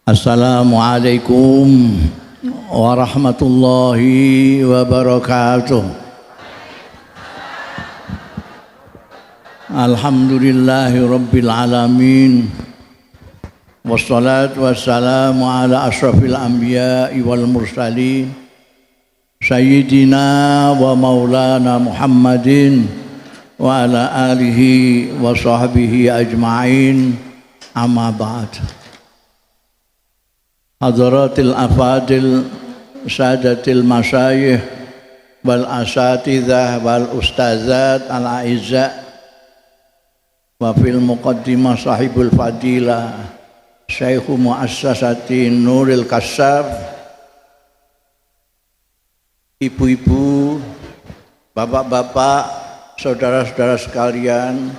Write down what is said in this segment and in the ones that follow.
Assalamualaikum warahmatullahi wabarakatuh. Alhamdulillahi rabbil alamin. Wassalatu wassalamu ala ashrafil anbiya'i wal mursalin Sayyidina wa maulana Muhammadin wa ala alihi wa sahbihi ajma'in. Amma ba'd. Hadratil afadil sadatil masyayikh wal asatidzah wal ustazat al aizza wa fil muqaddimah sahibul fadilah syekhu muassasati Nuril Kasyaf, ibu-ibu, bapak-bapak, saudara-saudara sekalian,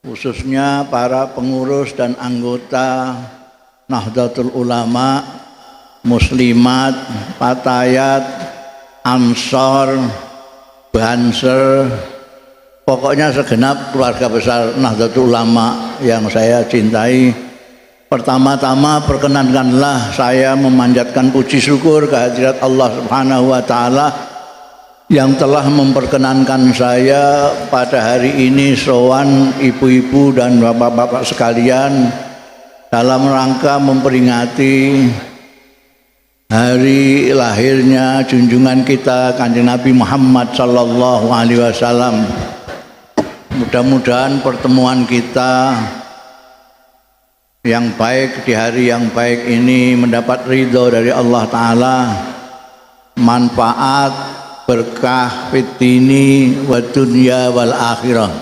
khususnya para pengurus dan anggota Nahdlatul Ulama, Muslimat, Fatayat, Ansor, Banser, pokoknya segenap keluarga besar Nahdlatul Ulama yang saya cintai. Pertama-tama perkenankanlah saya memanjatkan puji syukur kehadirat Allah Subhanahu wa taala yang telah memperkenankan saya pada hari ini sowan ibu-ibu dan bapak-bapak sekalian dalam rangka memperingati hari lahirnya junjungan kita Kanjeng Nabi Muhammad sallallahu alaihi wasallam. Mudah-mudahan pertemuan kita yang baik di hari yang baik ini mendapat ridho dari Allah Ta'ala, manfaat, berkah fid dini wa dunya wal akhirah.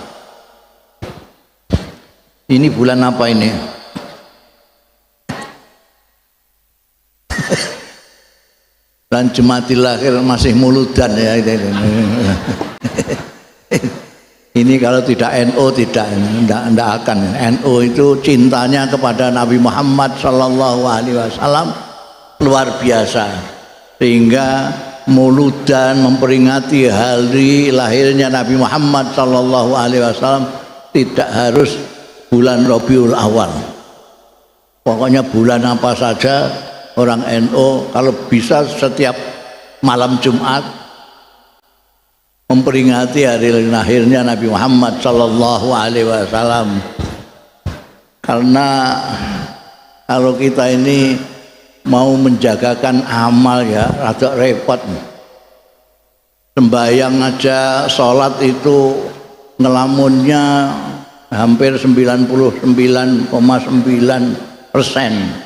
Ini bulan apa ini? Dan Jumadil Akhir masih muludan ya. Ini kalau tidak NU tidak akan. NU itu cintanya kepada Nabi Muhammad sallallahu alaihi wasallam luar biasa, sehingga muludan memperingati hari lahirnya Nabi Muhammad sallallahu alaihi wasallam tidak harus bulan Rabiul Awal. Pokoknya bulan apa saja orang NU kalau bisa setiap malam Jumat memperingati hari lahirnya Nabi Muhammad sallallahu alaihi wasallam. Karena kalau kita ini mau menjagakan amal ya rada repot. Sembahyang aja, sholat itu ngelamunnya hampir 99,9%.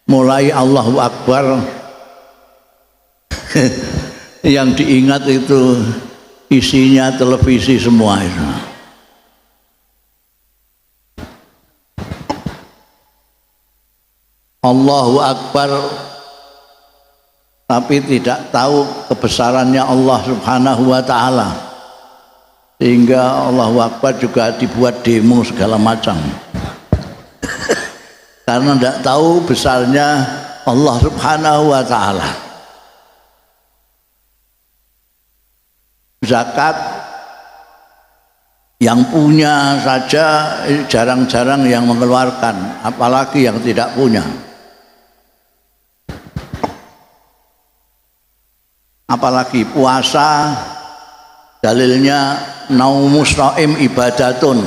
Mulai Allahu Akbar yang diingat itu isinya televisi semua itu. Allahu Akbar tapi tidak tahu kebesarannya Allah Subhanahu wa taala, sehingga Allahu Akbar juga dibuat demo segala macam karena tidak tahu besarnya Allah Subhanahu wa taala. Zakat yang punya saja jarang-jarang yang mengeluarkan, apalagi yang tidak punya. Apalagi puasa, dalilnya naumus shaim ibadatun.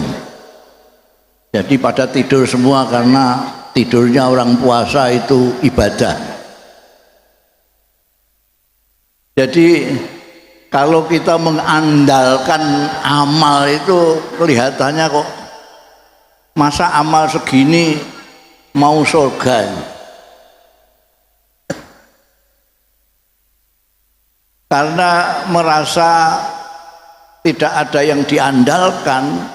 Jadi pada tidur semua karena tidurnya orang puasa itu ibadah. Jadi kalau kita mengandalkan amal itu kelihatannya kok masa amal segini mau surga. Karena merasa tidak ada yang diandalkan.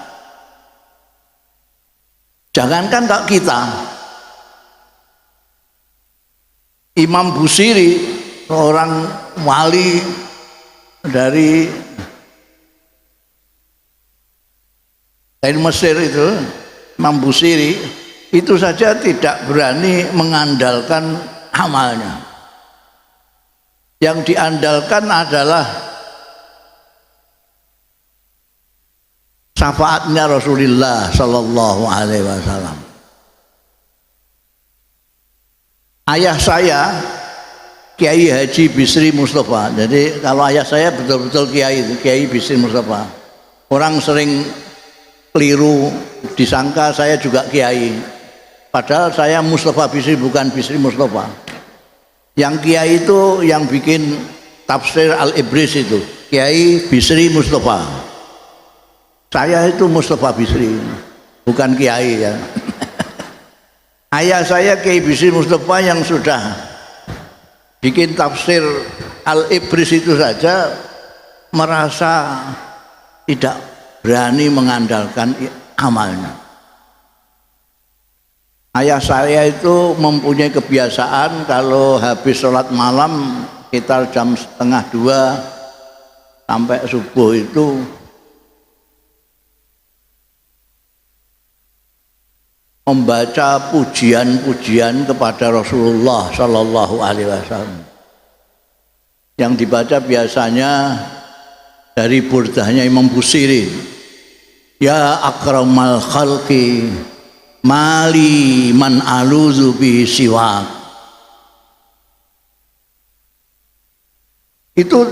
Jangankan tak kita, Imam Busiri, seorang wali dari Mesir itu, Imam Busiri itu saja tidak berani mengandalkan amalnya. Yang diandalkan adalah syafaatnya Rasulullah sallallahu alaihi wasallam. ayah saya Kiai Haji Bisri Mustafa. Jadi kalau ayah saya betul-betul Kiai itu, Kiai Bisri Mustafa. Orang sering keliru disangka saya juga Kiai. Padahal saya Mustafa Bisri, bukan Bisri Mustafa. Yang Kiai itu yang bikin tafsir Al-Ibris itu Kiai Bisri Mustafa. Saya itu Mustafa Bisri, bukan Kiai ya. Ayah saya Kiai Bisri Mustafa yang sudah bikin tafsir Al-Ibris itu saja merasa tidak berani mengandalkan amalnya. Ayah saya itu mempunyai kebiasaan kalau habis sholat malam sekitar jam 1:30 sampai subuh itu membaca pujian-pujian kepada Rasulullah Shallallahu Alaihi Wasallam. Yang dibaca biasanya dari burdahnya Imam Busiri, ya akramal khalqi mali man aluzu bi siwak. Itu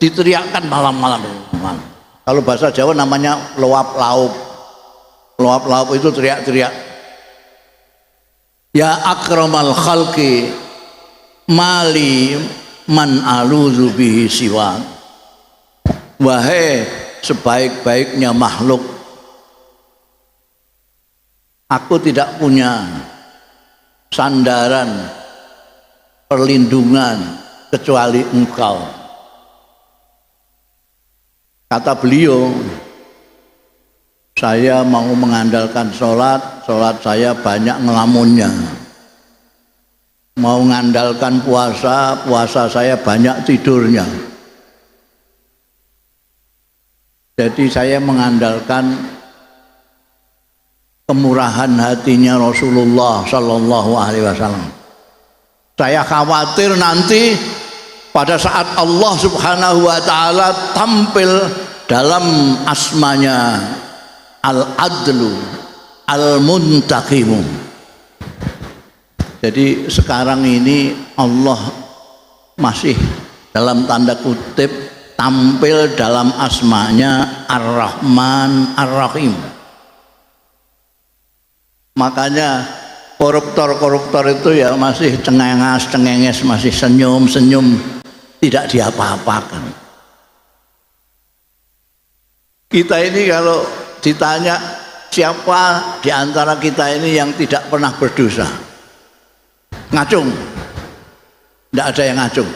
diteriakkan malam-malam. Kalau bahasa Jawa namanya loap laup. Loap laup itu teriak-teriak, ya akramal khalqi mali man aluzu bi siwak. Wahai sebaik-baiknya makhluk, aku tidak punya sandaran perlindungan kecuali engkau. Kata beliau, saya mau mengandalkan sholat saya banyak ngelamunnya. Mau mengandalkan puasa saya banyak tidurnya. Jadi saya mengandalkan kemurahan hatinya Rasulullah Sallallahu Alaihi Wasallam. Saya khawatir nanti pada saat Allah Subhanahu Wa Taala tampil dalam asmanya Al-Adlu Al-Muntaqimu. Jadi sekarang ini Allah masih dalam tanda kutip tampil dalam asmanya Ar-Rahman Ar-Rahim. Makanya koruptor-koruptor itu ya masih cengenges, masih senyum-senyum, tidak diapa-apakan. Kita ini kalau ditanya siapa di antara kita ini yang tidak pernah berdosa, ngacung, tidak ada yang ngacung.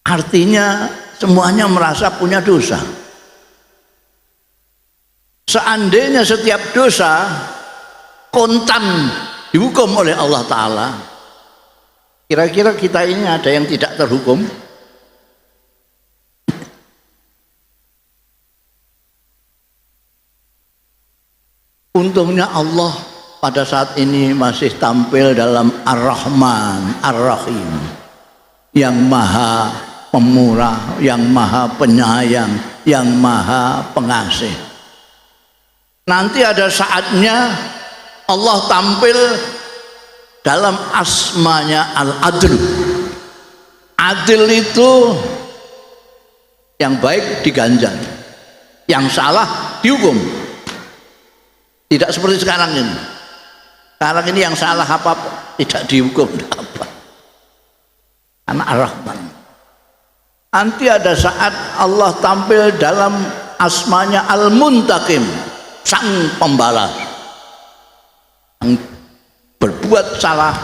Artinya semuanya merasa punya dosa. Seandainya setiap dosa kontan dihukum oleh Allah Ta'ala, kira-kira kita ini ada yang tidak terhukum? Untungnya Allah pada saat ini masih tampil dalam Ar-Rahman Ar-Rahim, yang maha pemurah, yang maha penyayang, yang maha pengasih. Nanti ada saatnya Allah tampil dalam asmanya Al-Adl. Adil itu yang baik diganjar, yang salah dihukum. Tidak seperti sekarang ini. Sekarang ini yang salah apa tidak dihukum apa. Anak Ar-Rahman. Nanti ada saat Allah tampil dalam asmanya Al-Muntaqim, sang pembalas. Yang berbuat salah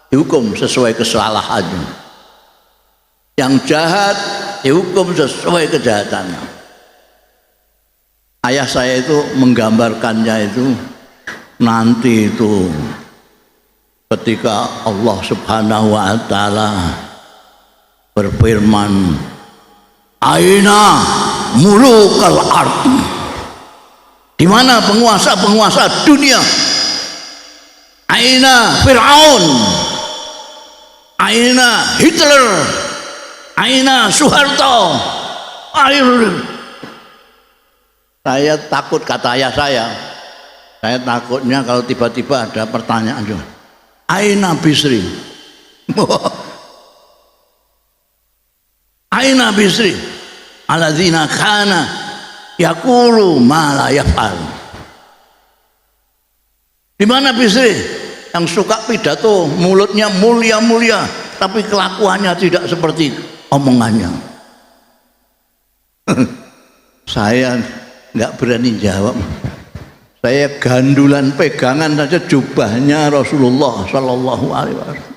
dihukum sesuai kesalahannya, yang jahat dihukum sesuai kejahatannya. Ayah saya itu menggambarkannya itu nanti itu ketika Allah Subhanahu wa Ta'ala berfirman, aina mulukal ard, di mana penguasa-penguasa dunia? Aina Fir'aun, aina Hitler, aina Soeharto. Saya takut, kata ayah saya takutnya kalau tiba-tiba ada pertanyaan, Aina Bisri. Aina Bisri alladzina kana yaqulu ma la yaf'al. Di mana Bisri yang suka pidato, mulutnya mulia-mulia tapi kelakuannya tidak seperti omongannya? Saya nggak berani jawab. Saya gandulan pegangan saja jubahnya Rasulullah Sallallahu Alaihi Wasallam.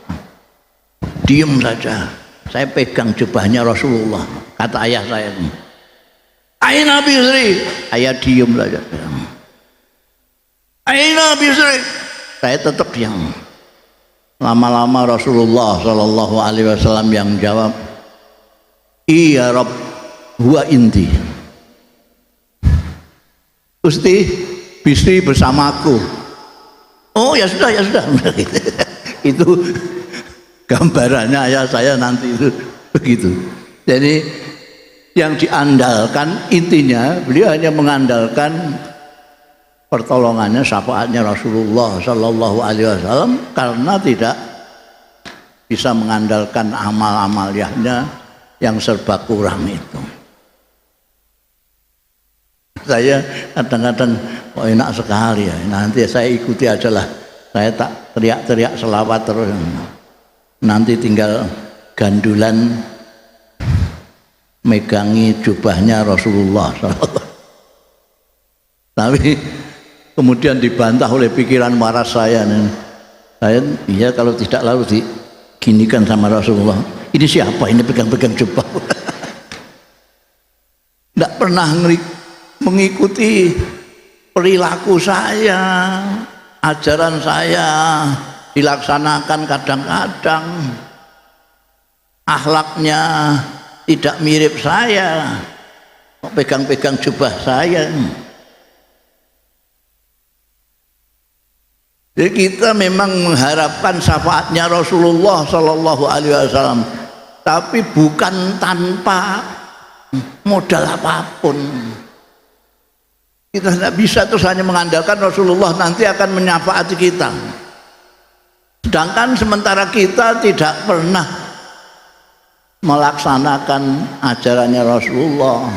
Diam saja. Saya pegang jubahnya Rasulullah. Kata ayah saya, Aina Bisri. Ayah diam saja. Aina Bisri. Saya tetap diam. Lama-lama Rasulullah Sallallahu Alaihi Wasallam yang jawab, iya Rabb, huwa inti. Gusti, Bisri bersamaku. Oh ya sudah, ya sudah. Itu gambarannya ayah saya nanti itu begitu. Jadi yang diandalkan intinya beliau hanya mengandalkan pertolongannya, syafaatnya Rasulullah Sallallahu Alaihi Wasallam karena tidak bisa mengandalkan amal-amaliyahnya yang serba kurang itu. Saya kadang-kadang enak sekali ya, nanti saya ikuti aja lah, saya tak teriak-teriak selawat terus, nanti tinggal gandulan megangi jubahnya Rasulullah. Tapi kemudian dibantah oleh pikiran waras saya iya kalau tidak lalu diginikan sama Rasulullah, ini siapa ini pegang-pegang jubah? Tidak pernah mengikuti perilaku saya, ajaran saya dilaksanakan kadang-kadang, akhlaknya tidak mirip saya, pegang-pegang jubah saya. Jadi kita memang mengharapkan syafaatnya Rasulullah Sallallahu Alaihi Wasallam, tapi bukan tanpa modal apapun. Kita tidak bisa terus hanya mengandalkan Rasulullah nanti akan menyafaati kita, sedangkan sementara kita tidak pernah melaksanakan ajarannya Rasulullah,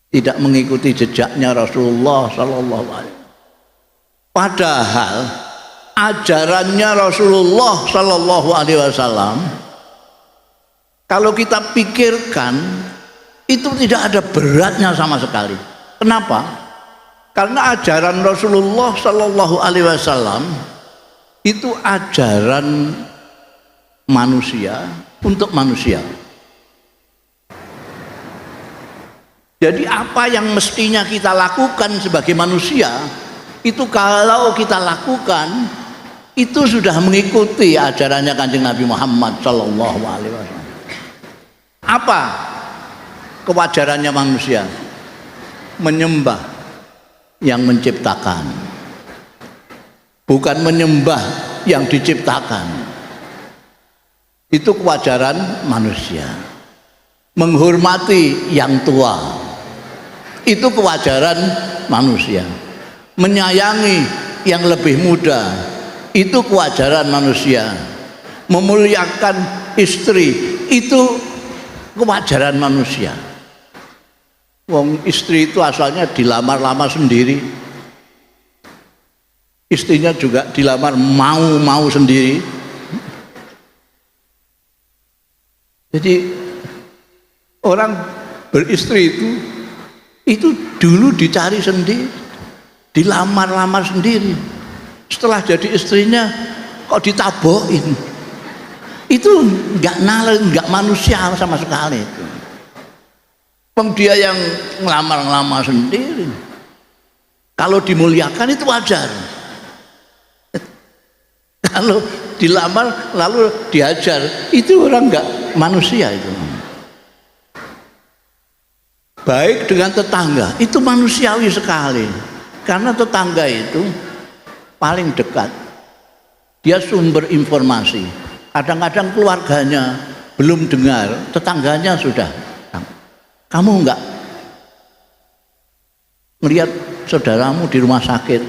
tidak mengikuti jejaknya Rasulullah Sallallahu Alaihi Wasallam. Padahal ajarannya Rasulullah Sallallahu Alaihi Wasallam kalau kita pikirkan itu tidak ada beratnya sama sekali. Kenapa? Karena ajaran Rasulullah Sallallahu Alaihi Wasallam itu ajaran manusia untuk manusia. Jadi apa yang mestinya kita lakukan sebagai manusia itu kalau kita lakukan itu sudah mengikuti ajarannya Kanjeng Nabi Muhammad Sallallahu Alaihi Wasallam. Apa kewajarannya manusia? Menyembah yang menciptakan, bukan menyembah yang diciptakan. Itu kewajaran manusia. Menghormati yang tua, itu kewajaran manusia. Menyayangi yang lebih muda, itu kewajaran manusia. Memuliakan istri, itu kewajaran manusia. Wong istri itu asalnya dilamar-lamar sendiri, istrinya juga dilamar mau sendiri. Jadi orang beristri itu dulu dicari sendiri, dilamar-lamar sendiri. Setelah jadi istrinya kok ditabokin, itu nggak manusia sama sekali itu. Dia yang ngelamar-ngelamar sendiri. Kalau dimuliakan itu wajar. Kalau dilamar lalu diajar, itu orang nggak manusia itu. Baik dengan tetangga, itu manusiawi sekali. Karena tetangga itu paling dekat. Dia sumber informasi. Kadang-kadang keluarganya belum dengar, tetangganya sudah. Kamu enggak melihat saudaramu di rumah sakit?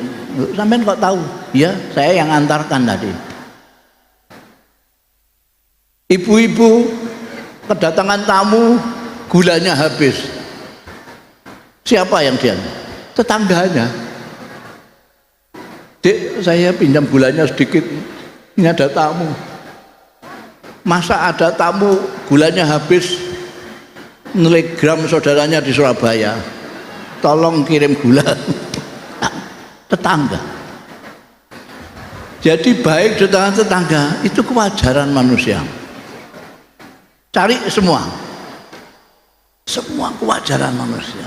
Sampean kok tahu? Ya, saya yang antarkan tadi. Ibu-ibu kedatangan tamu, gulanya habis. Siapa yang dia? Tetangganya. Dek, saya pinjam gulanya sedikit. Ini ada tamu. Masa ada tamu gulanya habis? Telegram saudaranya di Surabaya. Tolong kirim gula. Tetangga. Jadi baik di tengah tetangga itu kewajaran manusia. Cari semua kewajaran manusia.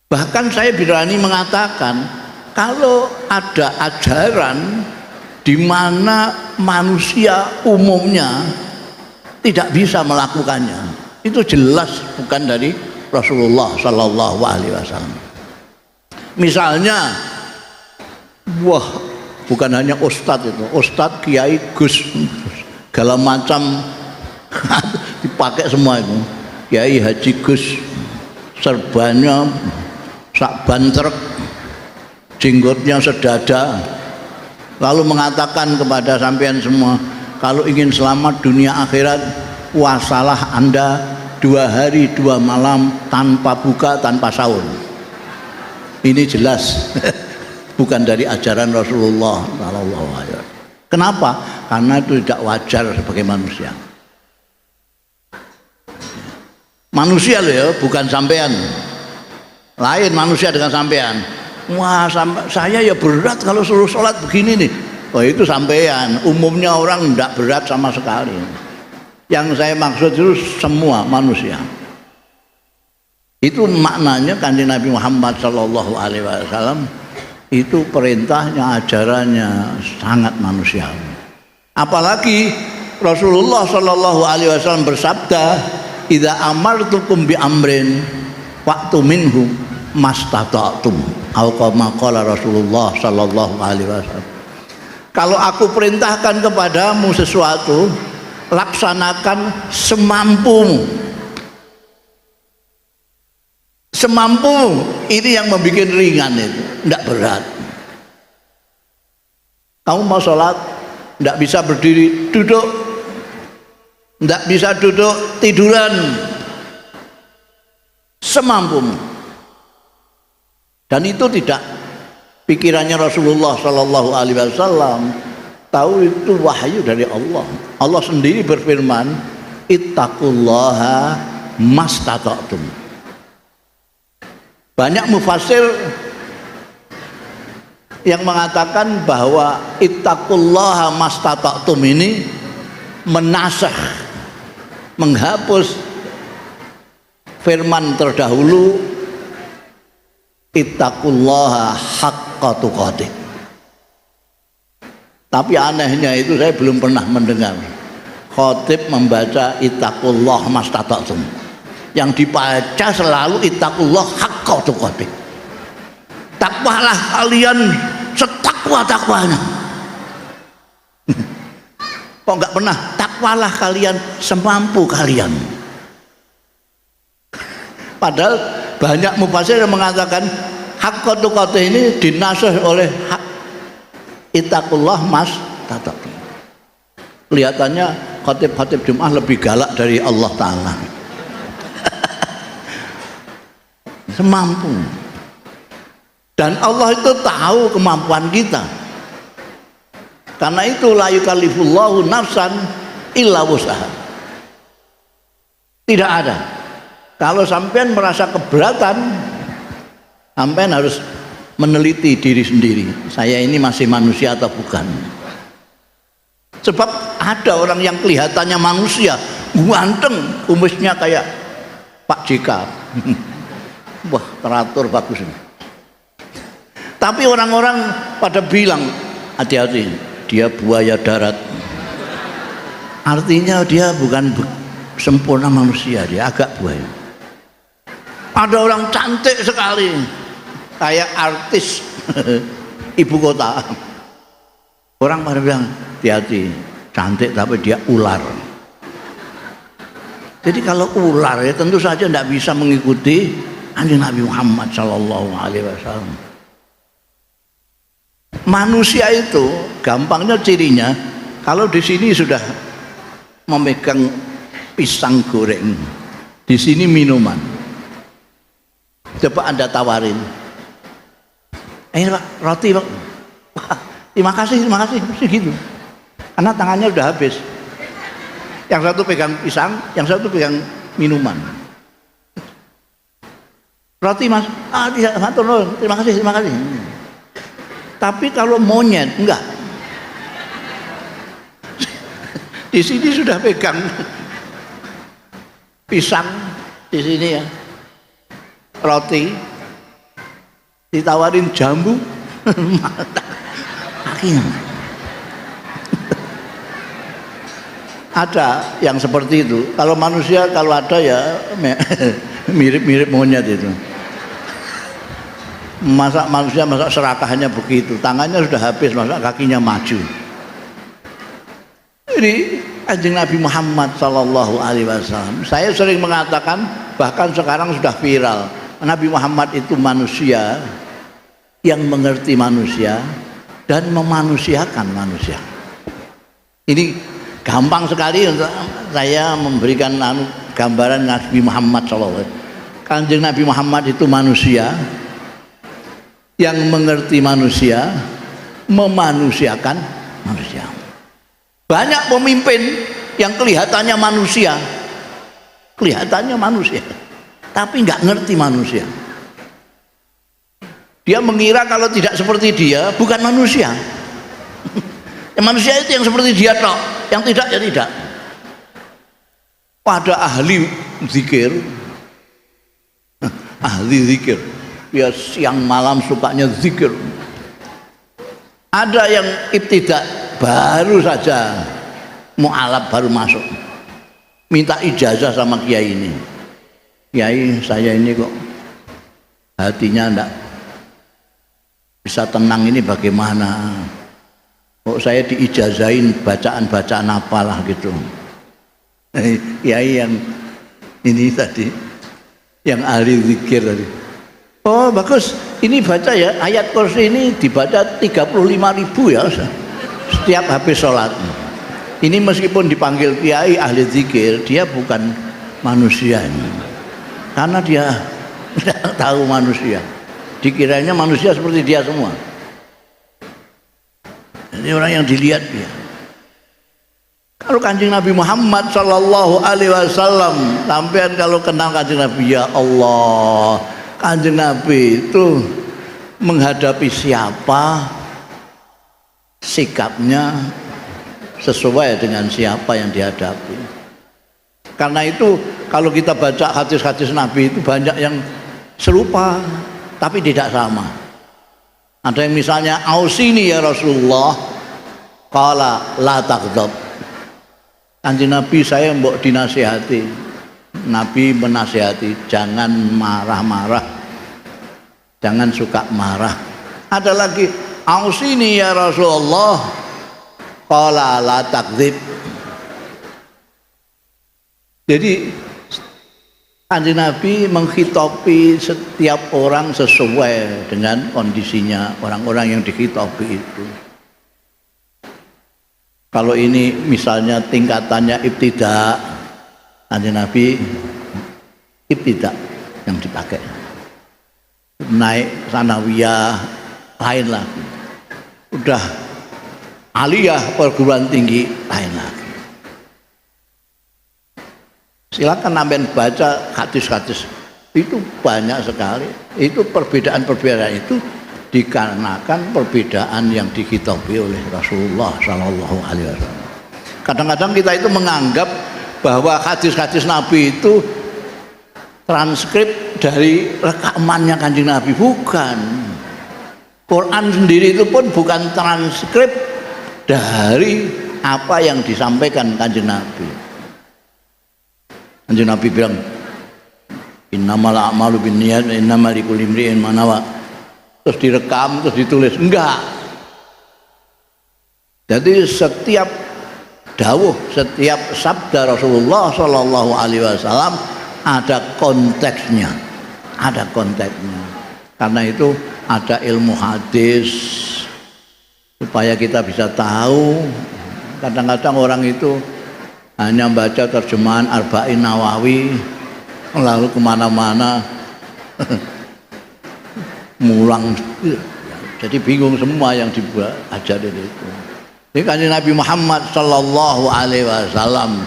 Bahkan saya berani mengatakan kalau ada ajaran di mana manusia umumnya tidak bisa melakukannya, itu jelas bukan dari Rasulullah Sallallahu Alaihi Wasallam. Misalnya, bukan hanya ustadz itu, ustadz, kiai, gus, segala macam dipakai semua itu. Kiai, haji, gus, serbannya sak bantrek, jenggotnya sedada, lalu mengatakan kepada sampean semua, kalau ingin selamat dunia akhirat, puasalah Anda 2 hari 2 malam tanpa buka, tanpa sahur. Ini jelas bukan dari ajaran Rasulullah sallallahu alaihi wasallam. Kenapa? Karena itu tidak wajar sebagai manusia. Manusia loh ya, bukan sampean. Lain manusia dengan sampean. Wah, saya ya berat kalau suruh sholat begini nih. Oh, itu sampean. Umumnya orang tidak berat sama sekali. Yang saya maksud itu semua manusia. Itu maknanya Kanjeng Nabi Muhammad sallallahu alaihi wasallam itu perintahnya, ajarannya sangat manusiawi. Apalagi Rasulullah sallallahu alaihi wasallam bersabda, "Idza amartukum bi amrin fa'tu minhu mastata'tum." Atau kama qala Rasulullah sallallahu alaihi wasallam. Kalau aku perintahkan kepadamu sesuatu, laksanakan semampumu. Semampu ini yang membuat ringan itu, tidak berat. Kamu mau sholat, tidak bisa berdiri, duduk. Tidak bisa duduk, tiduran. Semampumu. Dan itu tidak pikirannya Rasulullah Sallallahu Alaihi Wasallam. Tahu itu wahyu dari Allah. Allah sendiri berfirman, ittaqullaha mastata'tum. Banyak mufassir yang mengatakan bahwa ittaqullaha mastata'tum ini menasakh, menghapus firman terdahulu ittaqullaha haqqa tuqatih. Tapi anehnya itu saya belum pernah mendengar khatib membaca ittaqullah mastata'tum. Yang dibaca selalu ittaqullah haqqa tuqatih. Takwalah kalian setakwa-takwanya. Kok enggak pernah takwalah kalian semampu kalian. Padahal banyak mufassir yang mengatakan haqqa tuqatih ini dinasih oleh ittaqullah mastata'tum. Kelihatannya khatib-khatib Jumat lebih galak dari Allah Ta'ala. Semampu. Dan Allah itu tahu kemampuan kita. Karena itu la yukallifullahu nafsan illa wus'aha. Tidak ada. Kalau sampean merasa keberatan, sampean harus meneliti diri sendiri. Saya ini masih manusia atau bukan? Sebab ada orang yang kelihatannya manusia, ganteng, kumisnya kayak Pak JK. Wah, teratur bagus ini. Tapi orang-orang pada bilang, hati-hati, dia buaya darat. Artinya dia bukan sempurna manusia, dia agak buaya. Ada orang cantik sekali, kayak artis ibu kota. Orang pada bilang, hati-hati, cantik tapi dia ular. Jadi kalau ular ya tentu saja tidak bisa mengikuti Kanjeng Nabi Muhammad sallallahu alaihi wasallam. manusia itu gampangnya cirinya kalau di sini sudah memegang pisang goreng, di sini minuman. Coba Anda tawarin, Pak, roti Pak. Wah, terima kasih, mesti gitu. Karena tangannya udah habis. Yang satu pegang pisang, yang satu pegang minuman. Roti Mas, tidak, terima kasih. Tapi kalau monyet enggak. Di sini sudah pegang pisang, di sini ya roti, ditawarin jambu, kakinya. Ada yang seperti itu. Kalau manusia kalau ada ya mirip-mirip monyet itu. Masa manusia masa serakahnya begitu, tangannya sudah habis, masa kakinya maju. Jadi Kanjeng Nabi Muhammad sallallahu alaihi wasallam, saya sering mengatakan, bahkan sekarang sudah viral, Nabi Muhammad itu manusia yang mengerti manusia dan memanusiakan manusia. Ini gampang sekali untuk saya memberikan gambaran Nabi Muhammad sallallahu alaihi wasallam. Kanjeng Nabi Muhammad itu manusia yang mengerti manusia, memanusiakan manusia. Banyak pemimpin yang kelihatannya manusia, tapi nggak ngerti manusia. Dia mengira kalau tidak seperti dia bukan manusia. Yang manusia itu yang seperti dia tok, yang tidak ya tidak. Pada ahli zikir, dia siang malam sukanya zikir. Ada yang ibtidak, baru saja mu'alaf baru masuk, minta ijazah sama kiai ini. Kiai, saya ini kok hatinya enggak bisa tenang, ini bagaimana? Kok saya diijazahin bacaan-bacaan apalah gitu. Kiai yang ini tadi, yang ahli zikir tadi, oh bagus, ini baca ya, ayat kursi ini dibaca 35.000 ya setiap habis sholat. Ini meskipun dipanggil kiai ahli zikir, dia bukan manusia ini, karena dia tidak tahu manusia, dikiranya manusia seperti dia semua. Ini orang yang dilihat dia. Kalau Kanjeng Nabi Muhammad sallallahu alaihi wasallam, sampean kalau kenal Kanjeng Nabi, ya Allah, Kanjeng Nabi itu menghadapi siapa sikapnya sesuai dengan siapa yang dihadapi. Karena itu kalau kita baca hadis-hadis Nabi itu banyak yang serupa tapi tidak sama. Ada yang misalnya, ausini ya Rasulullah, qala la taghdab. Kanjeng Nabi, saya mbok dinasihati. Nabi menasihati, jangan marah-marah, jangan suka marah. Ada lagi, ausini ya Rasulullah, qala la takdzib. Jadi Kanjeng Nabi menghitopi setiap orang sesuai dengan kondisinya, orang-orang yang dikhitopi itu. Kalau ini misalnya tingkatannya ibtidak, Kanjeng Nabi ibtidak yang dipakai. Naik sanawiyah lain lagi. Udah aliyah perguruan tinggi lain lagi. Silakan nambahin baca hadis-hadis itu banyak sekali. Itu perbedaan-perbedaan itu dikarenakan perbedaan yang dikhitabi oleh Rasulullah Sallallahu Alaihi Wasallam. Kadang-kadang kita itu menganggap bahwa hadis-hadis Nabi itu transkrip dari rekamannya Kanjeng Nabi. Bukan. Quran sendiri itu pun bukan transkrip dari apa yang disampaikan Kanjeng Nabi. Kanjeng Nabi bilang, innamal a'malu binniyat wa innamal likulli imri'in ma nawa. Terus direkam, terus ditulis. Enggak. Jadi setiap dawuh, setiap sabda Rasulullah Sallallahu Alaihi Wasallam ada konteksnya, ada konteksnya. Karena itu ada ilmu hadis, supaya kita bisa tahu. Kadang-kadang orang itu hanya baca terjemahan Arba'in Nawawi lalu kemana-mana mulang, jadi bingung semua yang diajarin itu. Ini kan Nabi Muhammad Sallallahu Alaihi Wasallam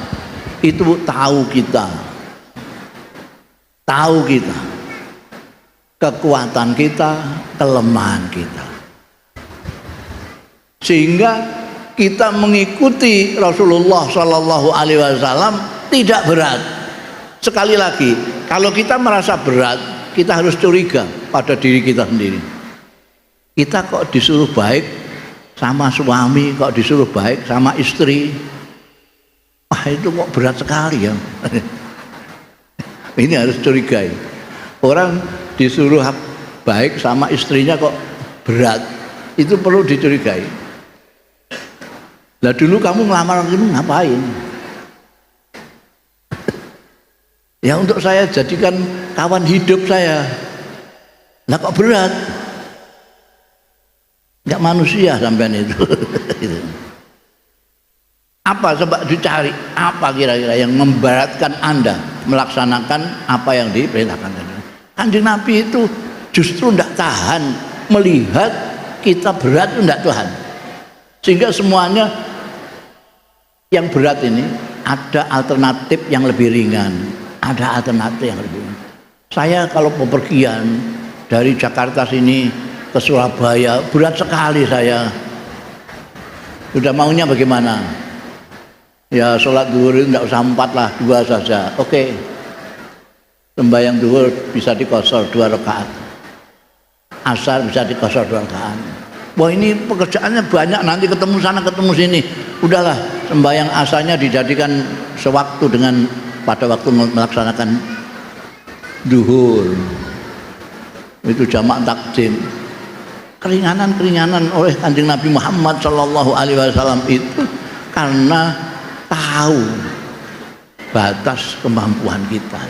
itu tahu kita, kekuatan kita, kelemahan kita, sehingga kita mengikuti Rasulullah Sallallahu Alaihi Wasallam tidak berat. Sekali lagi, kalau kita merasa berat, kita harus curiga pada diri kita sendiri. Kita kok disuruh baik sama suami, kok disuruh baik sama istri, itu kok berat sekali ya. Ini harus curigai. Orang disuruh baik sama istrinya kok berat, itu perlu dicurigai. Lah dulu kamu ngelamar ini ngapain? Ya untuk saya jadikan kawan hidup saya. Lah kok berat? Enggak manusia sampean itu. Apa coba dicari? Apa kira-kira yang memberatkan Anda melaksanakan apa yang diperintahkan? Kanjeng Nabi itu justru tidak tahan melihat kita berat, itu tidak tahan. Sehingga semuanya yang berat ini ada alternatif yang lebih ringan, ada alternatif yang lebih ringan. Saya kalau bepergian dari Jakarta sini ke Surabaya berat sekali saya. Sudah maunya bagaimana? Ya sholat duhur itu tidak usah 4 lah, 2 saja. Oke. Sembahyang duhur bisa dikosor 2 rakaat. Asar bisa dikosor 2 rakaat. Wah ini pekerjaannya banyak, nanti ketemu sana ketemu sini. Udahlah, sembahyang asarnya dijadikan sewaktu dengan pada waktu melaksanakan duhur. Itu jamak takdim. Keringanan-keringanan oleh Kanjeng Nabi Muhammad Sallallahu Alaihi Wasallam itu karena tahu batas kemampuan kita.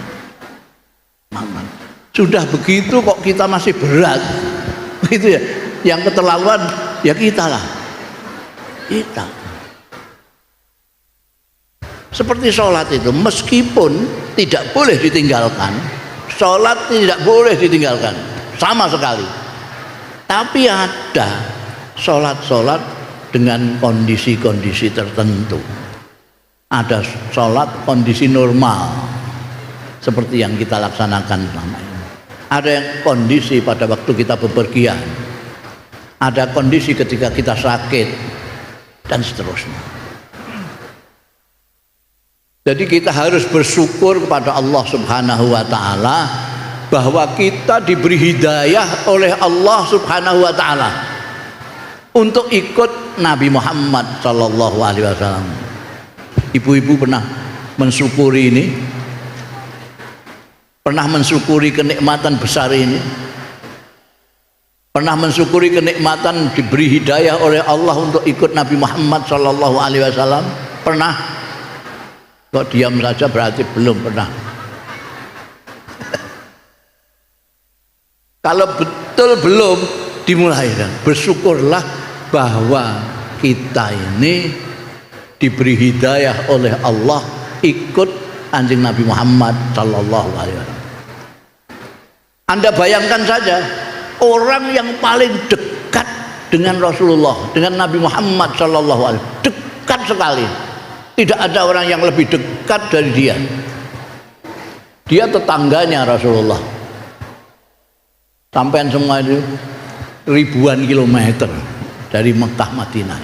Sudah begitu kok kita masih berat, gitu ya. Yang keterlaluan ya kita lah, kita. Seperti sholat itu, meskipun tidak boleh ditinggalkan, sholat tidak boleh ditinggalkan sama sekali. Tapi ada sholat-sholat dengan kondisi-kondisi tertentu. Ada sholat kondisi normal seperti yang kita laksanakan selama ini. Ada yang kondisi pada waktu kita bepergian. Ada kondisi ketika kita sakit dan seterusnya. Jadi kita harus bersyukur kepada Allah Subhanahu wa taala bahwa kita diberi hidayah oleh Allah Subhanahu wa taala untuk ikut Nabi Muhammad sallallahu alaihi wasallam. Ibu-ibu pernah mensyukuri ini? Pernah mensyukuri kenikmatan besar ini? Pernah mensyukuri kenikmatan diberi hidayah oleh Allah untuk ikut Nabi Muhammad sallallahu alaihi wasallam? Pernah? Kok diam saja berarti belum pernah. Kalau betul belum dimulaikan, bersyukurlah bahwa kita ini diberi hidayah oleh Allah ikut Kanjeng Nabi Muhammad sallallahu alaihi wasallam. Anda bayangkan saja, orang yang paling dekat dengan Rasulullah, dengan Nabi Muhammad sallallahu alaihi wasallam, dekat sekali. Tidak ada orang yang lebih dekat dari dia. Dia tetangganya Rasulullah. Sampai semua itu ribuan kilometer dari Mekah Madinah.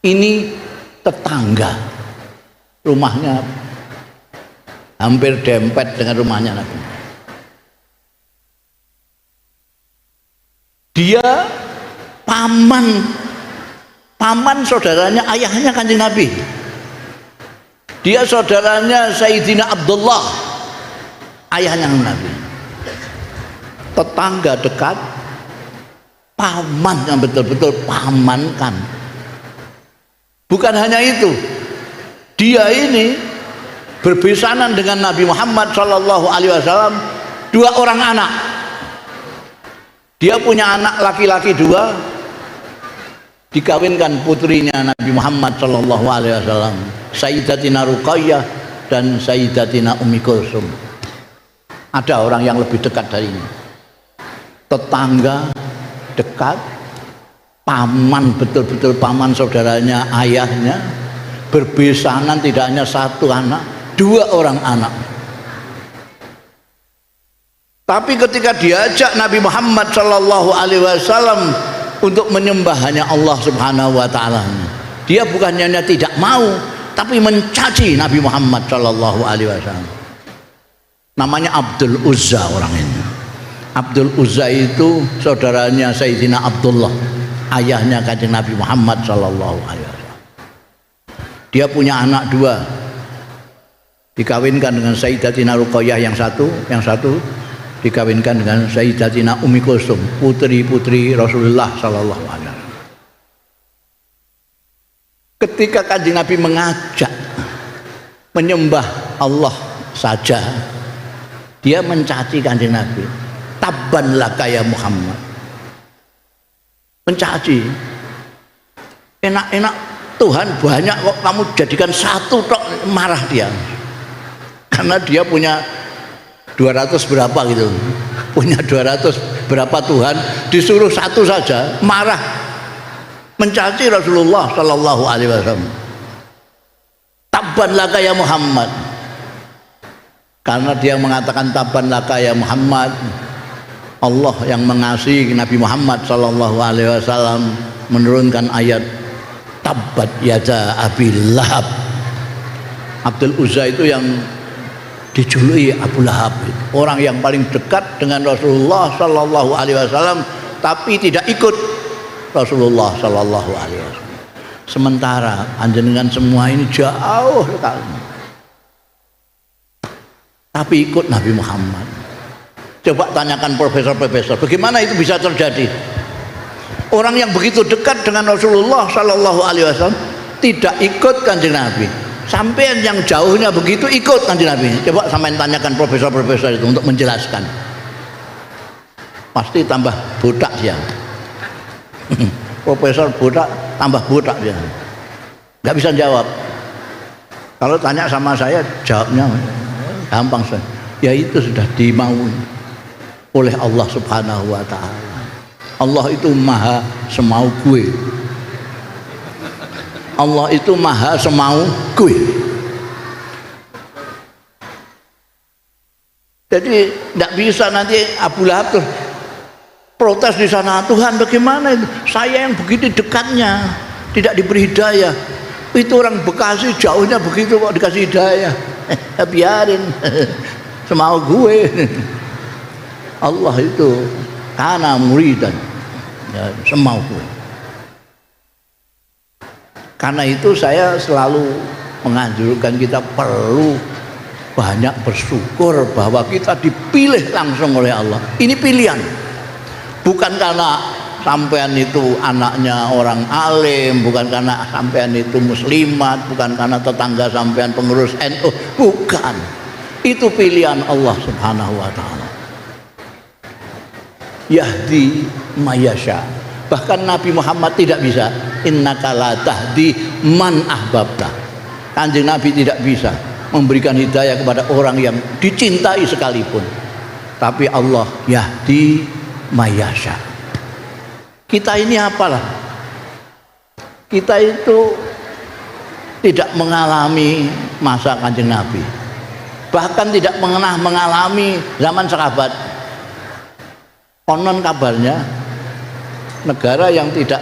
Ini tetangga. Rumahnya hampir dempet dengan rumahnya Nabi. Dia paman saudaranya ayahnya Kanjeng Nabi. Dia saudaranya Sayyidina Abdullah, ayahnya Nabi. Tetangga dekat, paman yang betul-betul pamankan. Bukan hanya itu, dia ini berbesanan dengan Nabi Muhammad sallallahu alaihi wasallam 2 orang anak. Dia punya anak laki-laki 2, dikawinkan putrinya Nabi Muhammad sallallahu alaihi wasallam, Sayyidatina Ruqayyah dan Sayyidatina Ummi Kulsum. Ada orang yang lebih dekat darinya, tetangga dekat, paman, betul-betul paman saudaranya ayahnya, berbesanan tidak hanya satu anak, dua orang anak. Tapi ketika diajak Nabi Muhammad sallallahu alaihi wasallam untuk menyembah hanya Allah Subhanahu wa taala, dia bukannya tidak mau, tapi mencaci Nabi Muhammad sallallahu alaihi wasallam. Namanya Abdul Uzza orang ini. Abdul Uzza itu saudaranya Sayyidina Abdullah, ayahnya kanjeng Nabi Muhammad sallallahu alaihi wasallam. Dia punya anak dua, dikawinkan dengan Sayyidatina Ruqayyah yang satu dikawinkan dengan Sayyidatina Ummi Kulsum, putri-putri Rasulullah sallallahu alaihi wasallam. Ketika kanjeng Nabi mengajak menyembah Allah saja, dia mencaci kanjeng Nabi, tabban laka ya Muhammad. Mencaci, enak-enak Tuhan banyak kok kamu jadikan satu tok, marah dia. Karena dia punya 200 berapa gitu, punya 200 berapa Tuhan, disuruh satu saja, marah, mencaci Rasulullah sallallahu alaihi wasallam. Tabban laka ya Muhammad. Karena dia mengatakan tabban laka ya Muhammad, Allah yang mengasihi Nabi Muhammad sallallahu alaihi wasallam menurunkan ayat tabbat yada Abi Lahab. Abdul Uzza itu yang dijuluki Abu Lahab, orang yang paling dekat dengan Rasulullah sallallahu alaihi wasallam tapi tidak ikut Rasulullah sallallahu alaihi wasallam. Sementara panjenengan semua ini jauh sekali, tapi ikut Nabi Muhammad. Coba tanyakan profesor-profesor, bagaimana itu bisa terjadi? Orang yang begitu dekat dengan Rasulullah sallallahu alaihi wasallam tidak ikut kanjeng Nabi. Sampai yang jauhnya begitu ikut kanjeng Nabi. Coba sampean tanyakan profesor-profesor itu untuk menjelaskan. Pasti tambah botak dia. Profesor botak tambah botak dia. Nggak bisa jawab. Kalau tanya sama saya, jawabnya gampang saja. Ya itu sudah dimaui oleh Allah Subhanahu wa taala. Allah itu maha semau gue. Allah itu maha semau gue. Jadi tidak bisa nanti Abu Lahab terus protes di sana, Tuhan bagaimana itu? Saya yang begitu dekatnya tidak diberi hidayah. Itu orang Bekasi jauhnya begitu kok dikasih hidayah. Biarin semau gue. Allah itu kana muridan, ya, semau gue. Karena itu saya selalu menganjurkan kita perlu banyak bersyukur bahwa kita dipilih langsung oleh Allah. Ini pilihan, bukan karena sampean itu anaknya orang alim, bukan karena sampean itu muslimat, bukan karena tetangga sampean pengurus NU, bukan. Itu pilihan Allah Subhanahu wa taala. Yahdi mayasya. Bahkan Nabi Muhammad tidak bisa, innaka la tahdi man ahbabta. Kanjeng Nabi tidak bisa memberikan hidayah kepada orang yang dicintai sekalipun. Tapi Allah yahdi mayasya. Kita ini apalah? Kita itu tidak mengalami masa kanjeng Nabi, bahkan tidak pernah mengalami zaman sahabat. Konon kabarnya negara yang tidak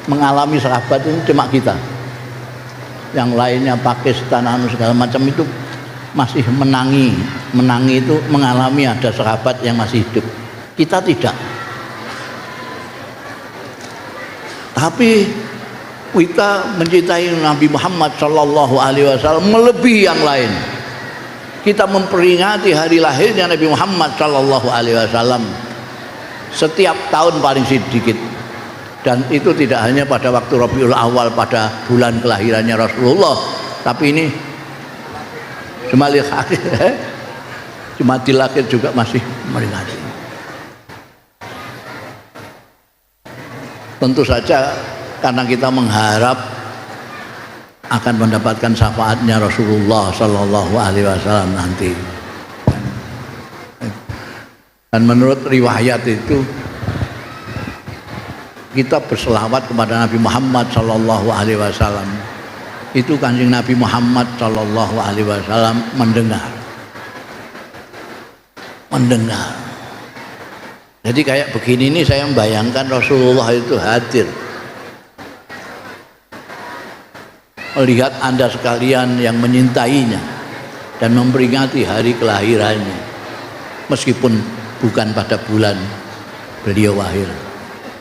mengalami sahabat ini cuma kita. Yang lainnya Pakistan, segala macam itu masih menangi itu mengalami ada sahabat yang masih hidup. Kita tidak. Tapi kita mencintai Nabi Muhammad sallallahu alaihi wasallam melebihi yang lain. Kita memperingati hari lahirnya Nabi Muhammad sallallahu alaihi wasallam setiap tahun paling sedikit, dan itu tidak hanya pada waktu Rabiul Awal pada bulan kelahirannya Rasulullah, tapi ini Jumadil Akhir juga masih memperingati. tentu saja karena kita mengharap akan mendapatkan syafaatnya Rasulullah Sallallahu Alaihi Wasallam nanti. Dan menurut riwayat itu kita berselawat kepada Nabi Muhammad Sallallahu Alaihi Wasallam. Itu Kanjeng Nabi Muhammad Sallallahu Alaihi Wasallam mendengar. Jadi kayak begini ini saya membayangkan Rasulullah itu hadir, melihat Anda sekalian yang menyintainya dan memperingati hari kelahirannya, meskipun bukan pada bulan beliau lahir,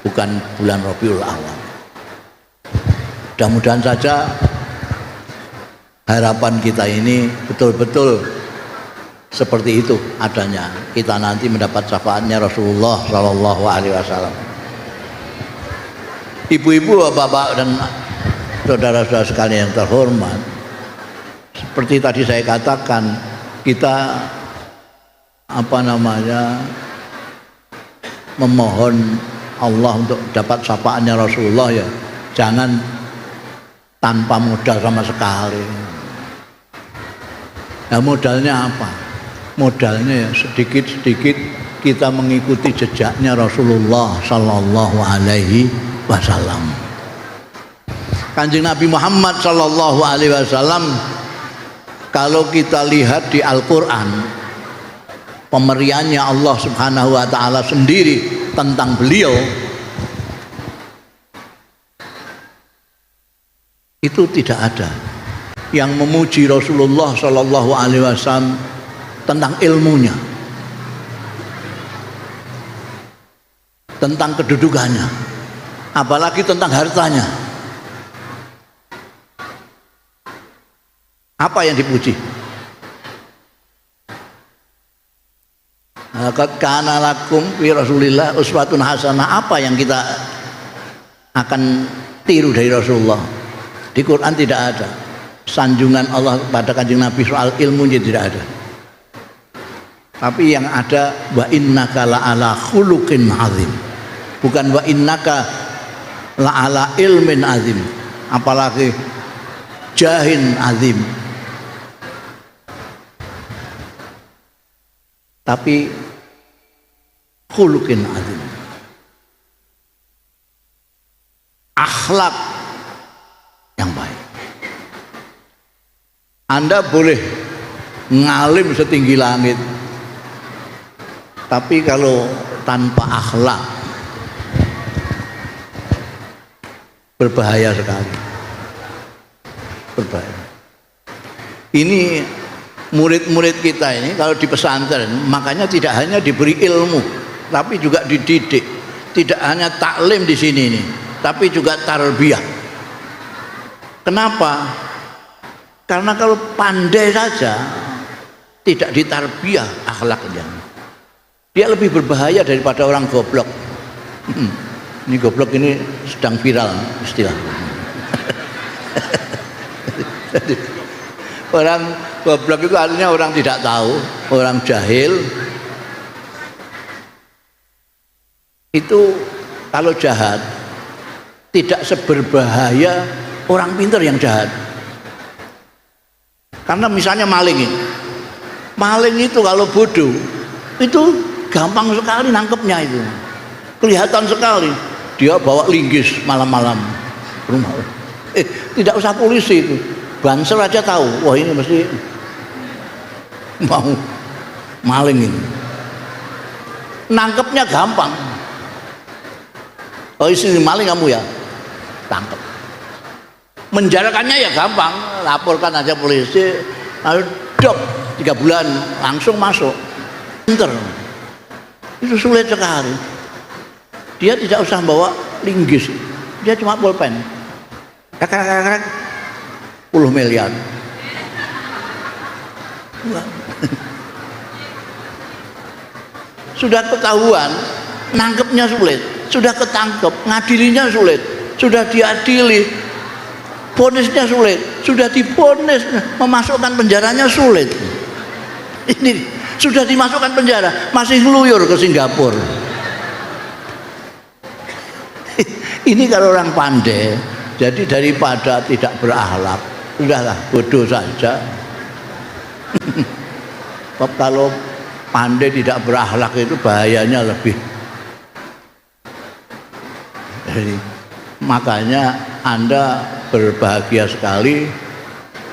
bukan bulan Rabiul Awal. Mudah-mudahan saja harapan kita ini betul-betul seperti itu adanya, kita nanti mendapat syafaatnya Rasulullah Shallallahu Alaihi Wasallam. Ibu-ibu, bapak dan saudara-saudara sekalian yang terhormat, seperti tadi saya katakan, kita memohon Allah untuk dapat syafaatnya Rasulullah, ya jangan tanpa modal sama sekali. Nah, modalnya apa? Modalnya ya sedikit-sedikit kita mengikuti jejaknya Rasulullah Sallallahu Alaihi Wasallam. Kanjeng Nabi Muhammad Sallallahu Alaihi Wasallam, kalau kita lihat di Al-Quran, pemberiannya Allah Subhanahu Wa Taala sendiri tentang beliau itu tidak ada yang memuji Rasulullah Sallallahu Alaihi Wasallam tentang ilmunya, tentang kedudukannya, apalagi tentang hartanya. Apa yang dipuji? Laqad kana lakum fi Rasulillah uswatun hasanah. Apa yang kita akan tiru dari Rasulullah? Di Quran tidak ada sanjungan Allah pada Kanjeng Nabi soal ilmunya, tidak ada. Tapi yang ada wa innaka la'ala khuluqin azim, bukan wa innaka la'ala ilmin azim, apalagi jahin azim. Tapi khuluqin azim, akhlak yang baik. Anda boleh ngalim setinggi langit, tapi kalau tanpa akhlak berbahaya sekali, berbahaya. Ini murid-murid kita ini kalau di pesantren, makanya tidak hanya diberi ilmu, tapi juga dididik. Tidak hanya taklim di sini nih, tapi juga tarbiyah. Kenapa? Karena kalau pandai saja tidak ditarbiyah akhlaknya, dia lebih berbahaya daripada orang goblok. Ini goblok ini sedang viral istilah. Orang goblok itu artinya orang tidak tahu, orang jahil. Itu kalau jahat tidak seberbahaya orang pintar yang jahat. Karena misalnya maling itu kalau bodoh itu gampang sekali nangkepnya, itu kelihatan sekali. Dia bawa linggis malam-malam rumah, tidak usah polisi, itu Banser aja tahu, wah ini mesti mau maling ini. Nangkepnya gampang. Oh ini maling kamu ya, tangkep. Menjarakannya ya gampang, laporkan aja polisi, lalu dok 3 bulan langsung masuk. Pinter. Itu sulit sekali. Dia tidak usah bawa linggis, dia cuma pulpen. Kakak 10 miliar. Sudah ketahuan, nangkepnya sulit. Sudah ketangkep, ngadilinya sulit. Sudah diadili, vonisnya sulit. Sudah divonis, memasukkan penjaranya sulit. Ini sudah dimasukkan penjara, masih ngeluyur ke Singapura. Ini kalau orang pandai, jadi daripada tidak berakhlak, sudahlah bodoh saja. Kalau pandai tidak berakhlak itu bahayanya lebih. Jadi, makanya Anda berbahagia sekali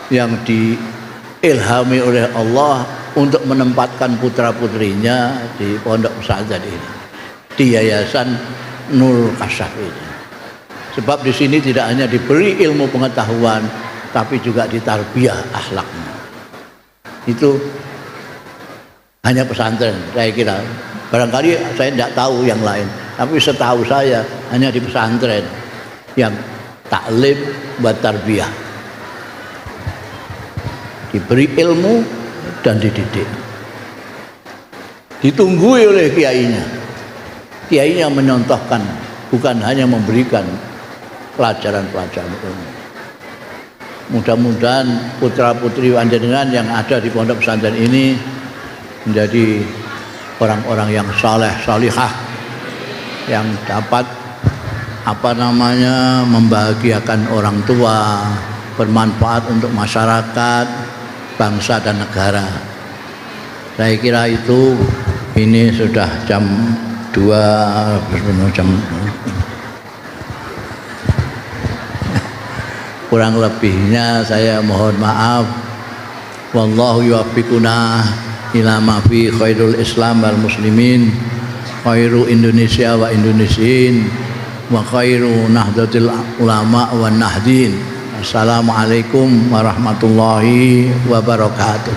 yang diilhami oleh Allah untuk menempatkan putra-putrinya di pondok pesantren ini, di Yayasan Nurul Kasyaf ini. Sebab di sini tidak hanya diberi ilmu pengetahuan, tapi juga ditarbiyah akhlaknya. Itu hanya pesantren, saya kira. Barangkali saya tidak tahu yang lain, tapi setahu saya hanya di pesantren yang taklim buat tarbiyah, diberi ilmu dan dididik, ditunggui oleh kiainya. Kiainya menyontohkan, bukan hanya memberikan pelajaran-pelajaran ilmu. Mudah-mudahan putra-putri panjenengan yang ada di pondok pesantren ini menjadi orang-orang yang saleh salihah, yang dapat membahagiakan orang tua, bermanfaat untuk masyarakat, bangsa dan negara. Saya kira itu. Ini sudah jam 2 jam. Kurang lebihnya saya mohon maaf. Wallahu yuwaffiquna ila ma fi khairul Islam wal muslimin, khairu Indonesia wa Indonesiin, wa khairu nahdlatil ulama wan nahdin. Assalamualaikum warahmatullahi wabarakatuh.